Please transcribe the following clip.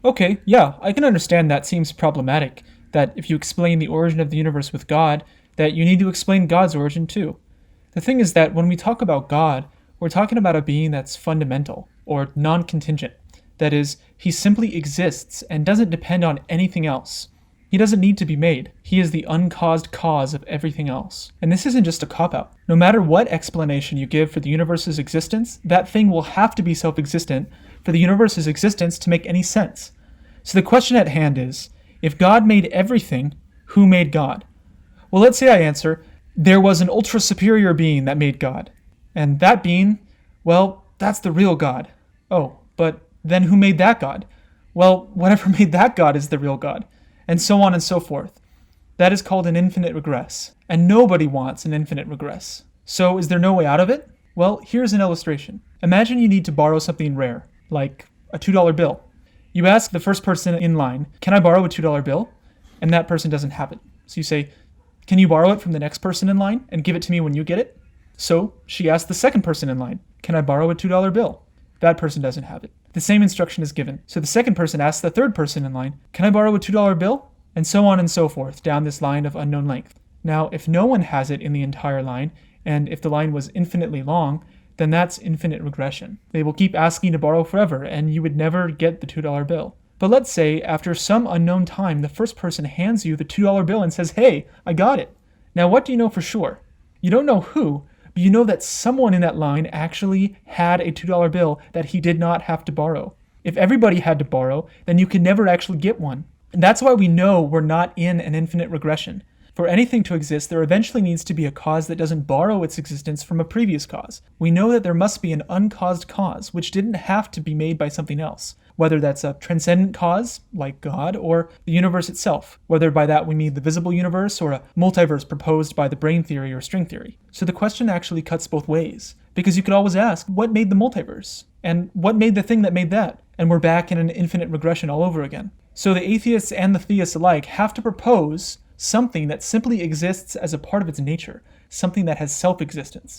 Okay, yeah, I can understand that seems problematic. That if you explain the origin of the universe with God, that you need to explain God's origin too. The thing is that when we talk about God, we're talking about a being that's fundamental, or non contingent. That is, he simply exists and doesn't depend on anything else. He doesn't need to be made. He is the uncaused cause of everything else. And this isn't just a cop out. No matter what explanation you give for the universe's existence, that thing will have to be self existent for the universe's existence to make any sense. So the question at hand is, if God made everything, who made God? Well, let's say I answer, there was an ultra superior being that made God. And that being, well, that's the real God. Oh, but then who made that God? Well, whatever made that God is the real God. And so on and so forth. That is called an infinite regress. And nobody wants an infinite regress. So is there no way out of it? Well, here's an illustration. Imagine you need to borrow something rare, like a $2 bill. You ask the first person in line, can I borrow a $2 bill? And that person doesn't have it. So you say, can you borrow it from the next person in line and give it to me when you get it? So she asks the second person in line, can I borrow a $2 bill? That person doesn't have it. The same instruction is given. So the second person asks the third person in line, can I borrow a $2 bill? And so on and so forth down this line of unknown length. Now, if no one has it in the entire line, and if the line was infinitely long, then that's infinite regression. They will keep asking to borrow forever, and you would never get the $2 bill. But let's say, after some unknown time, the first person hands you the $2 bill and says, hey, I got it. Now, what do you know for sure? You don't know who, but you know that someone in that line actually had a $2 bill that he did not have to borrow. If everybody had to borrow, then you could never actually get one. And that's why we know we're not in an infinite regression. For anything to exist, there eventually needs to be a cause that doesn't borrow its existence from a previous cause. We know that there must be an uncaused cause, which didn't have to be made by something else, whether that's a transcendent cause, like God, or the universe itself, whether by that we mean the visible universe or a multiverse proposed by the brain theory or string theory. So the question actually cuts both ways, because you could always ask, what made the multiverse? And what made the thing that made that? And we're back in an infinite regression all over again. So the atheists and the theists alike have to propose something that simply exists as a part of its nature, something that has self-existence.